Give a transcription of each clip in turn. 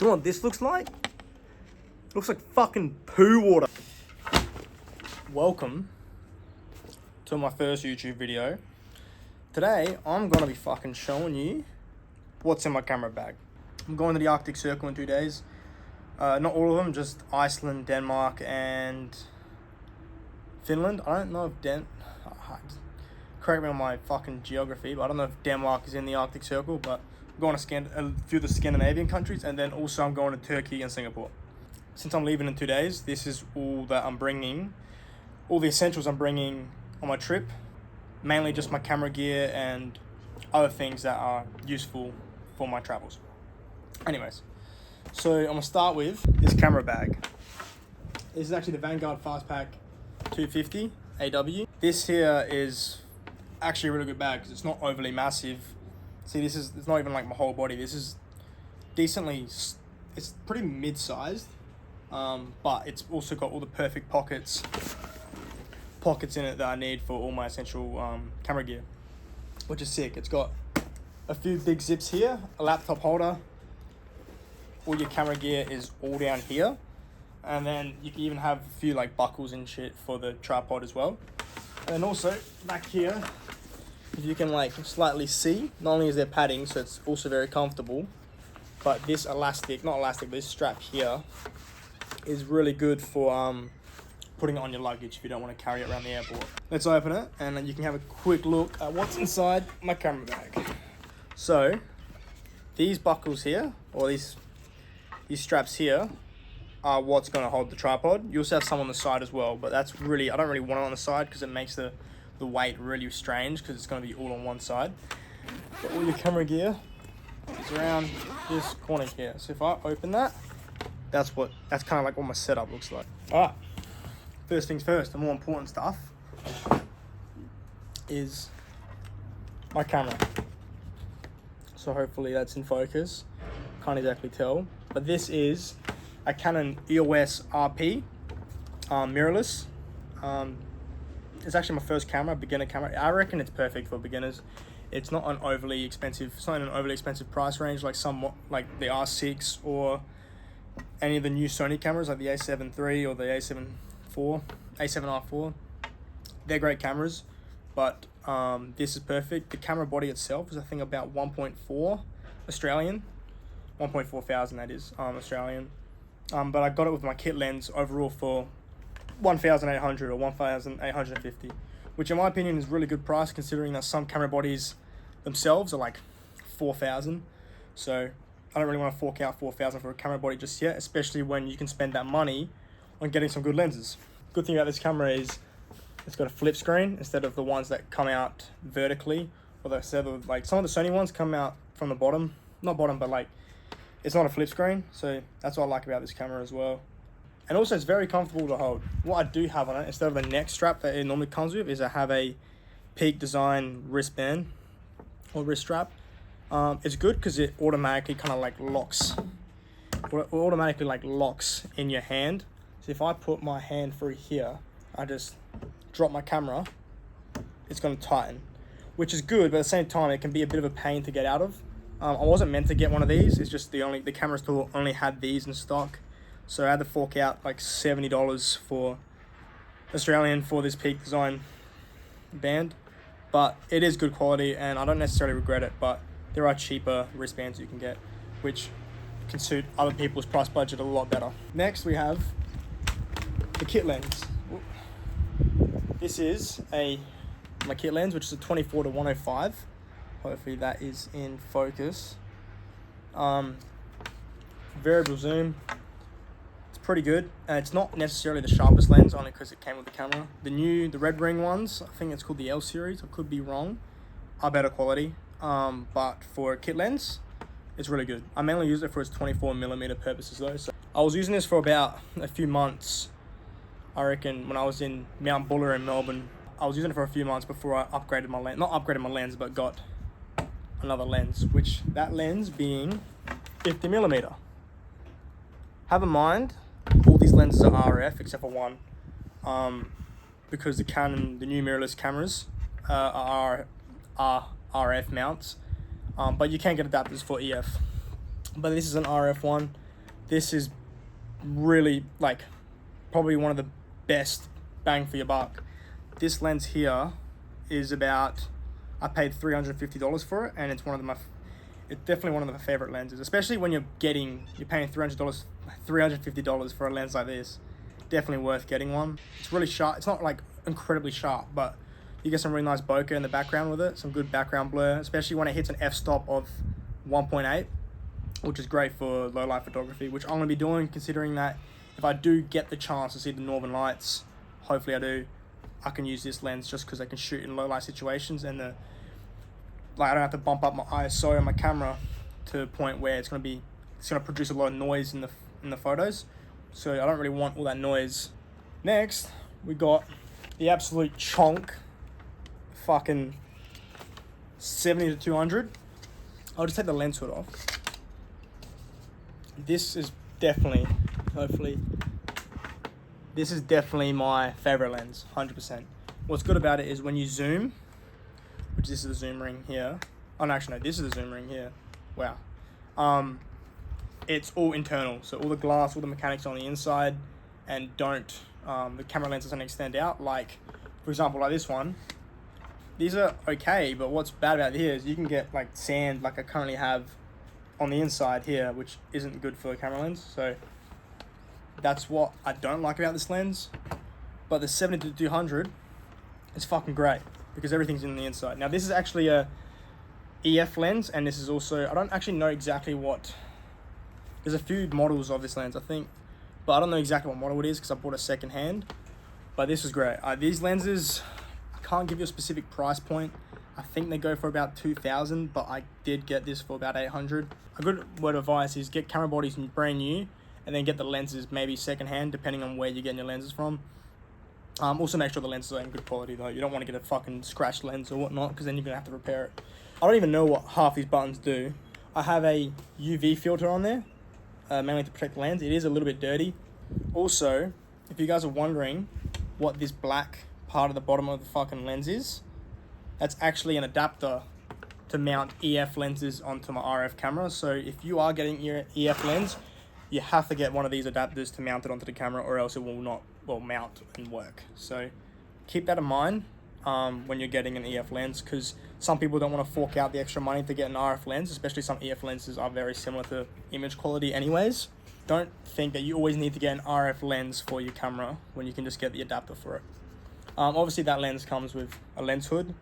You know what this looks like? It looks like fucking poo water. Welcome to my first YouTube video. Today, I'm gonna be fucking showing you what's in my camera bag. I'm going to the Arctic Circle in 2 days. Not all of them, just Iceland, Denmark, and Finland. I don't know if correct me on my fucking geography, but I don't know if Denmark is in the Arctic Circle, but I'm going to a few of the Scandinavian countries, and then also I'm going to Turkey and Singapore. Since I'm leaving in 2 days, this is all that I'm bringing, all the essentials I'm bringing on my trip, mainly just my camera gear and other things that are useful for my travels. Anyways, so I'm gonna start with this camera bag. This is actually the Vanguard Fastpack 250 AW. This here is actually a really good bag because it's not overly massive. See, it's not even like my whole body. This is it's pretty mid-sized, but it's also got all the perfect pockets in it that I need for all my essential camera gear, which is sick. It's got a few big zips here, a laptop holder. All your camera gear is all down here, and then you can even have a few like buckles and shit for the tripod as well. And then also back here, if you can like slightly see, not only is there padding, so it's also very comfortable, but this this strap here is really good for putting it on your luggage if you don't want to carry it around the airport. Let's open it and then you can have a quick look at what's inside my camera bag. So these buckles here, or these straps here, are what's going to hold the tripod. You also have some on the side as well, but I don't really want it on the side because it makes the weight really strange because it's going to be all on one side. But all your camera gear is around this corner here. So if I open that, that's kind of like what my setup looks like. Alright, first things first, the more important stuff is my camera. So hopefully that's in focus. Can't exactly tell, but this is a Canon EOS RP mirrorless. It's actually my first camera, beginner camera. I reckon it's perfect for beginners. It's not an overly expensive. It's not in an overly expensive price range like the R6 or any of the new Sony cameras like the A7 III or the A7R4. They're great cameras, but this is perfect. The camera body itself is I think about 1.4 Australian, 1.4 thousand that is Australian. But I got it with my kit lens overall for 1,800 or 1,850, which in my opinion is really good price considering that some camera bodies themselves are like 4,000. So I don't really want to fork out 4,000 for a camera body just yet, especially when you can spend that money on getting some good lenses. Good thing about this camera is it's got a flip screen instead of the ones that come out vertically, or instead of like some of the Sony ones come out from the bottom, not bottom, but like it's not a flip screen. So that's what I like about this camera as well. And also it's very comfortable to hold. What I do have on it, instead of a neck strap that it normally comes with, is I have a Peak Design wristband or wrist strap. It's good because it automatically kind of like locks. It automatically like locks in your hand. So if I put my hand through here, I just drop my camera, it's going to tighten, which is good, but at the same time it can be a bit of a pain to get out of. I wasn't meant to get one of these. It's just the camera store only had these in stock. So I had to fork out like $70 for Australian for this Peak Design band. But it is good quality and I don't necessarily regret it, but there are cheaper wristbands you can get, which can suit other people's price budget a lot better. Next we have the kit lens. This is my kit lens, which is a 24-105. Hopefully that is in focus. Variable zoom. Pretty good. It's not necessarily the sharpest lens, only because it came with the camera. The red ring ones, I think it's called the L series, I could be wrong, are better quality. But for a kit lens, it's really good. I mainly use it for its 24mm purposes though. So I was using this for about a few months. I reckon when I was in Mount Buller in Melbourne, I was using it for a few months before I upgraded my lens. Not upgraded my lens, but got another lens, which that lens being 50mm. Have in mind, all these lenses are RF except for one, because the new mirrorless cameras are RF mounts, but you can get adapters for EF. But this is an RF one, this is really like probably one of the best bang for your buck. This lens here is about, I paid $350 for it, and it's it's definitely one of my favorite lenses, especially when you're paying $350 for a lens like this. Definitely worth getting one. It's really sharp. It's not like incredibly sharp, but you get some really nice bokeh in the background with it, some good background blur, especially when it hits an f-stop of 1.8, which is great for low light photography, which I'm going to be doing, considering that if I do get the chance to see the Northern Lights, hopefully I do, I can use this lens just because I can shoot in low light situations, and I don't have to bump up my ISO on my camera to a point where it's going to produce a lot of noise in the photos. So I don't really want all that noise. Next, we got the absolute chonk, fucking 70-200. I'll just take the lens hood off. This is definitely, this is definitely my favorite lens, 100%. What's good about it is when you zoom, which this is the zoom ring here. Oh no, actually no, this is the zoom ring here. Wow. It's all internal, so all the glass, all the mechanics on the inside, and the camera lens doesn't extend out. Like, for example, like this one, these are okay, but what's bad about here is you can get like sand, like I currently have on the inside here, which isn't good for a camera lens. So that's what I don't like about this lens. But the 70-200 is fucking great because everything's in the inside. Now this is actually a EF lens, and this is also, I don't actually know exactly what, there's a few models of this lens I think, but I don't know exactly what model it is because I bought a second hand. But this is great. These lenses, I can't give you a specific price point. I think they go for about 2,000, but I did get this for about 800. A good word of advice is get camera bodies brand new, and then get the lenses maybe second hand, depending on where you're getting your lenses from. Also make sure the lenses are in good quality though. You don't want to get a fucking scratched lens or whatnot, because then you're gonna have to repair it. I don't even know what half these buttons do. I have a UV filter on there, mainly to protect the lens. It is a little bit dirty. Also, if you guys are wondering what this black part of the bottom of the fucking lens is, that's actually an adapter to mount EF lenses onto my RF camera. So if you are getting your EF lens, you have to get one of these adapters to mount it onto the camera, or else it will not mount and work. So keep that in mind when you're getting an EF lens, because some people don't want to fork out the extra money to get an RF lens, especially some EF lenses are very similar to image quality anyways. Don't think that you always need to get an RF lens for your camera when you can just get the adapter for it. Obviously that lens comes with a lens hood.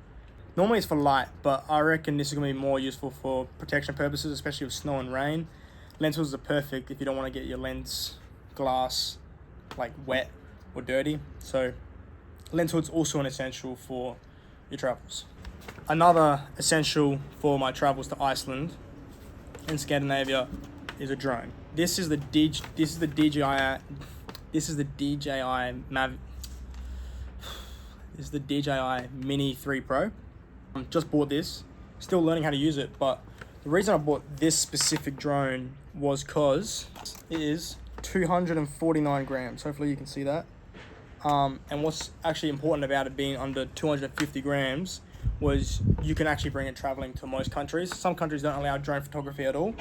Normally it's for light, but I reckon this is going to be more useful for protection purposes, especially with snow and rain. Lens hoods are perfect if you don't want to get your lens glass like wet or dirty. So lens hood's also an essential for your travels. Another essential for my travels to Iceland and Scandinavia is a drone. This is the DJI Mini 3 Pro. Just bought this, still learning how to use it, but the reason I bought this specific drone was because it is 249 grams. Hopefully you can see that. And what's actually important about it being under 250 grams was you can actually bring it traveling to most countries. Some countries don't allow drone photography at all,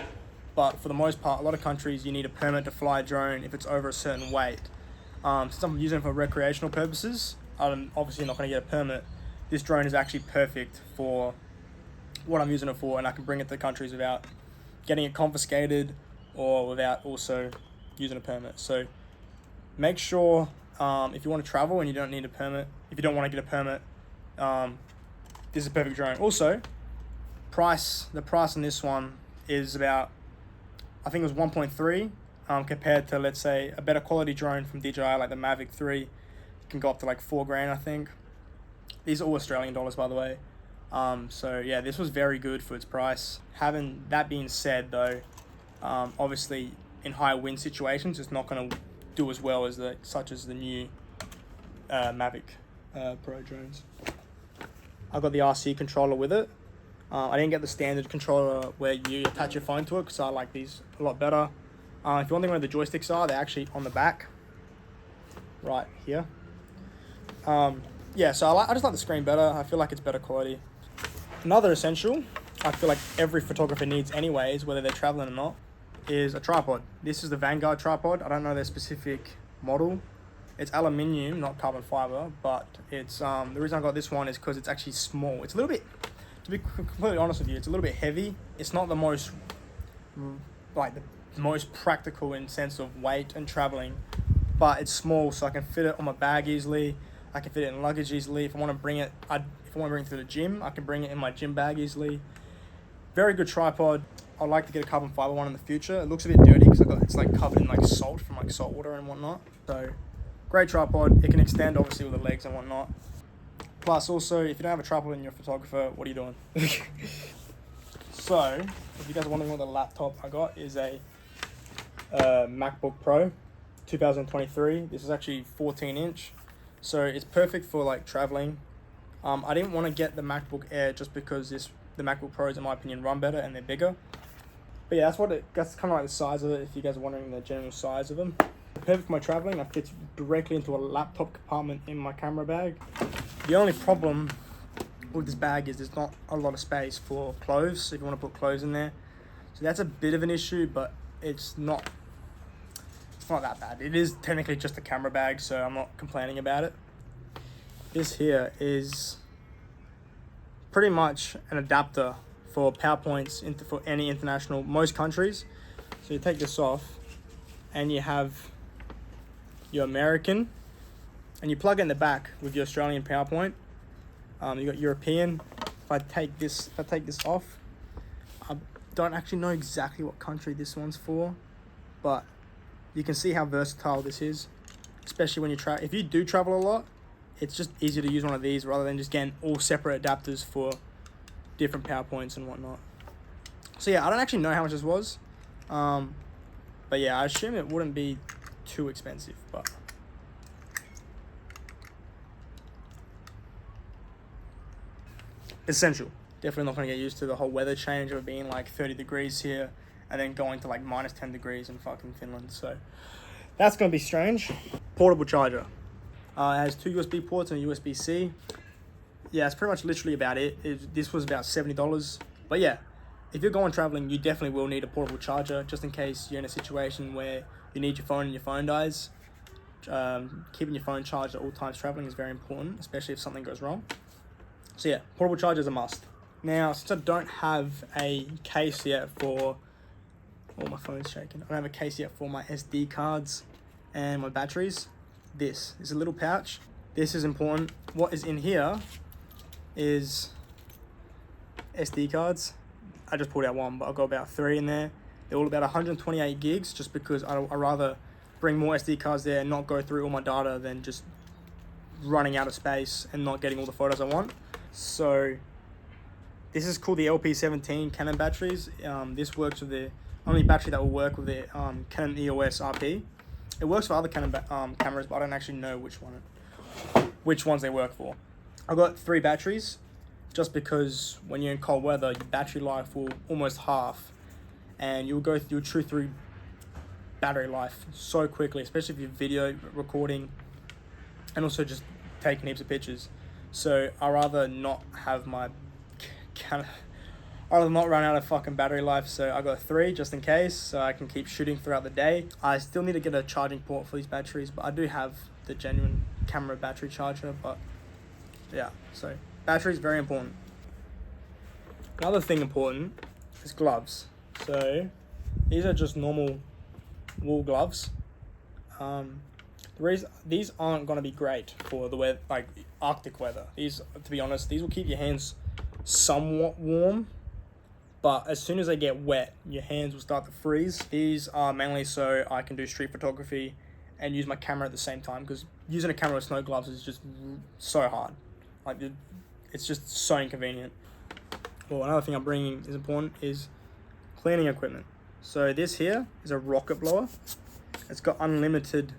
but for the most part, a lot of countries you need a permit to fly a drone if it's over a certain weight. Since I'm using it for recreational purposes, I'm obviously not going to get a permit. This drone is actually perfect for what I'm using it for, and I can bring it to countries without getting it confiscated or without also using a permit. So make sure if you want to travel and you don't need a permit, if you don't want to get a permit, this is a perfect drone. Also, the price on this one is about, I think it was 1.3 compared to, let's say, a better quality drone from DJI like the Mavic 3. It can go up to like 4 grand, I think. These are all Australian dollars, by the way. So yeah, this was very good for its price. Having that being said though, obviously in high wind situations, it's not going to do as well as such as the new Mavic Pro drones. I got the RC controller with it. I didn't get the standard controller where you attach your phone to it, because I like these a lot better. If you're wondering where the joysticks are, they're actually on the back, right here. Yeah, so I just like the screen better. I feel like it's better quality. Another essential, I feel like every photographer needs anyways, whether they're traveling or not, is a tripod. This is the Vanguard tripod. I don't know their specific model. It's aluminium, not carbon fiber, but it's the reason I got this one is because it's actually small. It's a little bit, to be completely honest with you, it's a little bit heavy. It's not the most the most practical in sense of weight and traveling, but it's small, so I can fit it on my bag easily. I can fit it in luggage easily. If I want to bring it, if I want to bring it to the gym, I can bring it in my gym bag easily. Very good tripod. I'd like to get a carbon fiber one in the future. It looks a bit dirty because it's like covered in like salt from like salt water and whatnot. So great tripod. It can extend obviously with the legs and whatnot. Plus also, if you don't have a tripod and you're a photographer, what are you doing? So if you guys are wondering what the laptop I got is a MacBook Pro 2023. This is actually 14-inch. So it's perfect for like traveling. I didn't want to get the MacBook Air just because the MacBook Pros in my opinion run better and they're bigger. But yeah, that's kind of like the size of it if you guys are wondering the general size of them. Perfect for my traveling. It fits directly into a laptop compartment in my camera bag. The only problem with this bag is there's not a lot of space for clothes if you want to put clothes in there. So that's a bit of an issue, but it's not that bad. It is technically just a camera bag, so I'm not complaining about it. This here is pretty much an adapter for PowerPoints for any international, most countries. So you take this off and you have your American and you plug it in the back with your Australian PowerPoint. You got European. If I take this off, I don't actually know exactly what country this one's for, but you can see how versatile this is, especially when if you do travel a lot, it's just easier to use one of these rather than just getting all separate adapters for different PowerPoints and whatnot. So yeah, I don't actually know how much this was, but yeah, I assume it wouldn't be too expensive, but essential. Definitely not going to get used to the whole weather change of it being like 30 degrees here and then going to like minus 10 degrees in fucking Finland. So that's going to be strange. Portable charger. It has 2 USB ports and a USB-C. Yeah, it's pretty much literally about it. This was about $70. But yeah, if you're going traveling, you definitely will need a portable charger just in case you're in a situation where you need your phone and your phone dies. Keeping your phone charged at all times traveling is very important, especially if something goes wrong. So yeah, portable charger is a must. Now, since I don't have a case yet for... Oh, my phone's shaking. I don't have a case yet for my SD cards and my batteries. This is a little pouch. This is important. What is in here is SD cards. I just pulled out one, but I've got about 3 in there. They're all about 128 gigs just because I'd rather bring more SD cards there and not go through all my data than just running out of space and not getting all the photos I want. So this is called the LP17 Canon batteries. This works with the only battery that will work with the Canon EOS RP. It works for other Canon cameras, but I don't actually know which ones they work for. I've got 3 batteries just because when you're in cold weather, your battery life will almost half and you'll chew through battery life so quickly, especially if you're video recording and also just taking heaps of pictures. So I'd rather not have I'd rather not run out of fucking battery life, so I got 3 just in case, so I can keep shooting throughout the day. I still need to get a charging port for these batteries, but I do have the genuine camera battery charger, but yeah, so battery is very important. Another thing important is gloves. So these are just normal wool gloves. The reason these aren't going to be great for the weather, like Arctic weather. These, to be honest, these will keep your hands somewhat warm, but as soon as they get wet, your hands will start to freeze. These are mainly so I can do street photography and use my camera at the same time, because using a camera with snow gloves is just so hard. Like, it's just so inconvenient. Well, another thing I'm bringing is important is cleaning equipment. So this here is a rocket blower. It's got unlimited,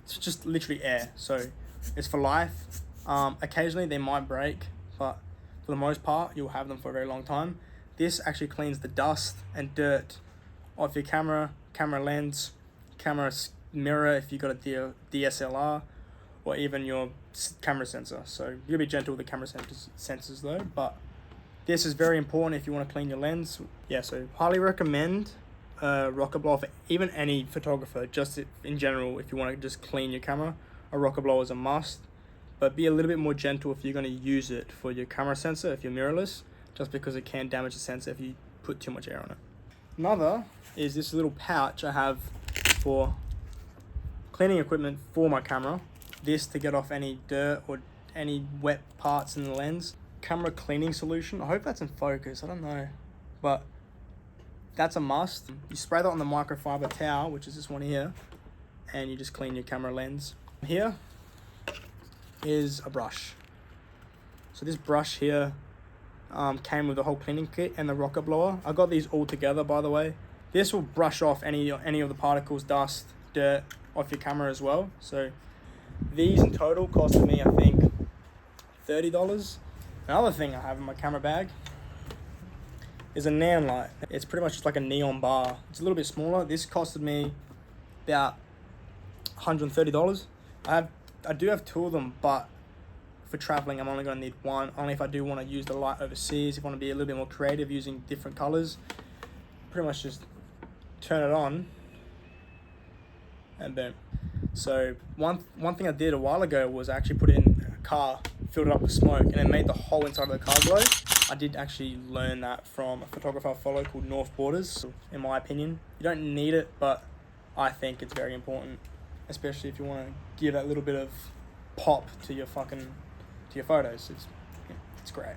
it's just literally air, so it's for life. Occasionally they might break, but for the most part you'll have them for a very long time. This actually cleans the dust and dirt off your camera lens, camera mirror if you've got a DSLR, or even your camera sensor. So you'll be gentle with the camera sensors though, but this is very important if you want to clean your lens. Yeah, so highly recommend rocket blower for even any photographer, just in general. If you want to just clean your camera, a rocket blower is a must. But be a little bit more gentle if you're going to use it for your camera sensor if you're mirrorless, just because it can damage the sensor if you put too much air on it. Another is this little pouch I have for cleaning equipment for my camera. This to get off any dirt or any wet parts in the lens. Camera cleaning solution. I hope that's in focus. I don't know, but that's a must. You spray that on the microfiber towel, which is this one here, and you just clean your camera lens. Here is a brush. So this brush here came with the whole cleaning kit and the rocket blower. I got these all together, by the way. This will brush off any of the particles, dust, dirt off your camera as well. So these in total costed me, I think, $30. Another thing I have in my camera bag is a neon light. It's pretty much just like a neon bar. It's a little bit smaller. This costed me about $130. I do have two of them, but for traveling, I'm only going to need one. Only if I do want to use the light overseas, if I want to be a little bit more creative using different colors. Pretty much just turn it on and boom. So one thing I did a while ago was I actually put it in a car, filled it up with smoke, and it made the whole inside of the car glow. I did actually learn that from a photographer I follow called North Borders. In my opinion, you don't need it, but I think it's very important, especially if you want to give that little bit of pop to your photos. It's great.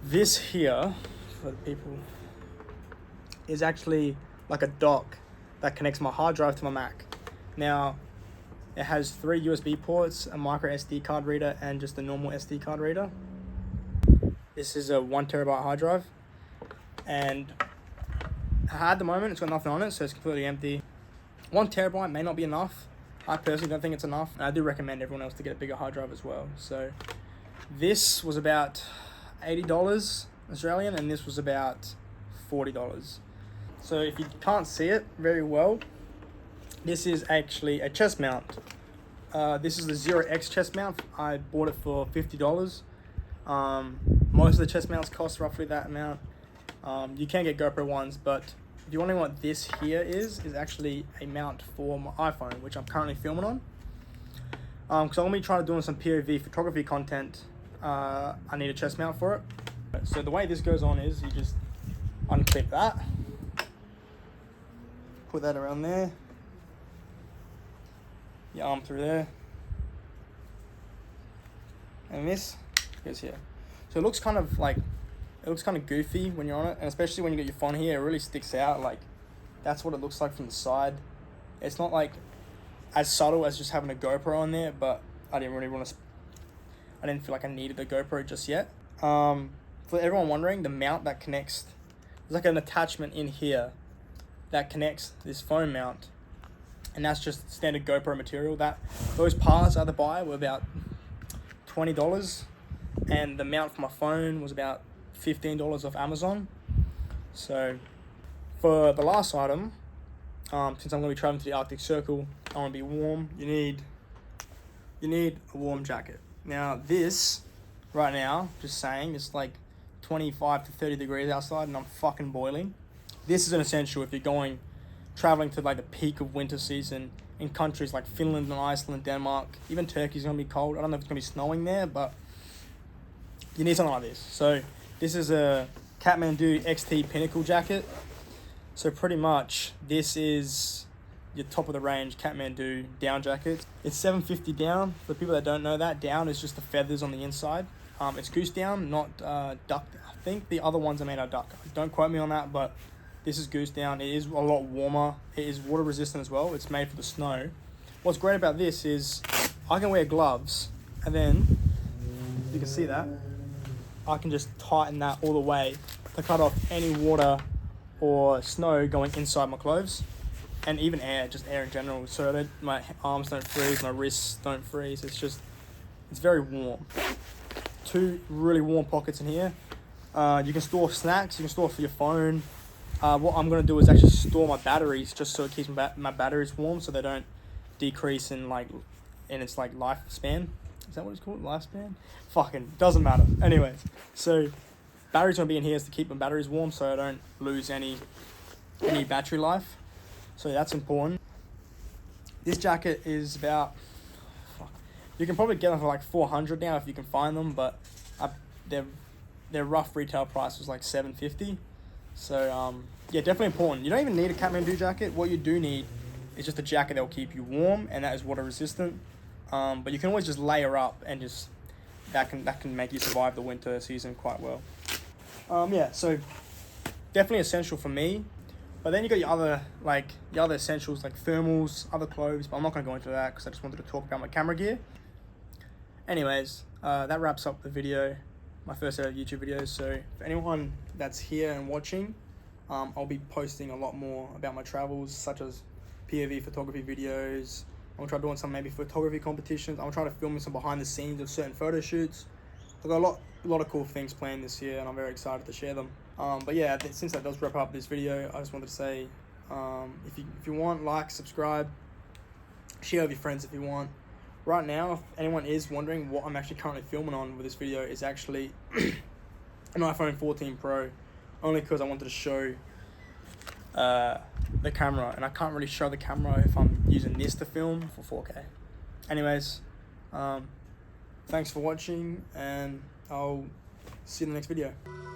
This here, for the people, is actually like a dock that connects my hard drive to my Mac. Now, it has 3 USB ports, a micro SD card reader, and just a normal SD card reader. This is a 1 terabyte hard drive, and at the moment it's got nothing on it, so it's completely empty. 1 terabyte may not be enough. I personally don't think it's enough. I do recommend everyone else to get a bigger hard drive as well. So this was about $80 Australian, and this was about $40. So if you can't see it very well, this is actually a chest mount. This is the 0X chest mount. I bought it for $50. Most of the chest mounts cost roughly that amount. You can get GoPro ones, but if you're wondering what this here is actually a mount for my iPhone, which I'm currently filming on. Because I'm going to be trying to do some POV photography content. I need a chest mount for it. So the way this goes on is you just unclip that, put that around there, your arm through there, and this goes here. So it looks kind of goofy when you're on it, and especially when you get your phone here, it really sticks out. Like, that's what it looks like from the side. It's not like as subtle as just having a GoPro on there, but I didn't feel like I needed a GoPro just yet. For everyone wondering, the mount that connects, there's like an attachment in here that connects this phone mount, and that's just standard GoPro material. Those parts I had to buy were about $20, and the mount for my phone was about $15 off Amazon. So for the last item, since I'm going to be traveling to the Arctic Circle, I want to be warm. You need a warm jacket. Now this right now, just saying, it's like 25 to 30 degrees outside and I'm fucking boiling. This is an essential if you're traveling to like the peak of winter season in countries like Finland and Iceland, Denmark. Even Turkey's going to be cold. I don't know if it's going to be snowing there, but you need something like this. So this is a Kathmandu XT Pinnacle jacket. So pretty much this is your top of the range Kathmandu down jacket. It's $750 down. For people that don't know that, down is just the feathers on the inside. It's goose down, not duck. I think the other ones are made out of duck. Don't quote me on that, but this is goose down. It is a lot warmer. It is water resistant as well. It's made for the snow. What's great about this is I can wear gloves, and then you can see that I can just tighten that all the way to cut off any water or snow going inside my clothes, and even just air in general, so that my arms don't freeze, my wrists don't freeze. It's very warm. 2 really warm pockets in here. You can store snacks, you can store for your phone. What I'm going to do is actually store my batteries, just so it keeps my batteries warm, so they don't decrease in its lifespan. Is that what it's called? Lifespan? Fucking doesn't matter. Anyways, so batteries going to be in here is to keep my batteries warm, so I don't lose any any battery life, so that's important. This jacket is about, you can probably get them for like 400 now if you can find them, but their rough retail price was like 750. So yeah, definitely important. You don't even need a Kathmandu jacket. What you do need is just a jacket that will keep you warm, and that is water resistant. But you can always just layer up, and just that can make you survive the winter season quite well. Yeah, so definitely essential for me. But then you got your other essentials like thermals, other clothes, but I'm not going to go into that because I just wanted to talk about my camera gear. Anyways, that wraps up the video, my first set of YouTube videos. So for anyone that's here and watching, I'll be posting a lot more about my travels, such as POV photography videos. I'm gonna try doing some maybe photography competitions. I'm trying to film some behind the scenes of certain photo shoots. I've got a lot of cool things planned this year, and I'm very excited to share them. But yeah, since that does wrap up this video, I just wanted to say, if you want, like, subscribe, share with your friends if you want. Right now, if anyone is wondering, what I'm actually currently filming on with this video is actually an iPhone 14 Pro, only because I wanted to show the camera, and I can't really show the camera if I'm using this to film for 4K. Anyways, thanks for watching, and I'll see you in the next video.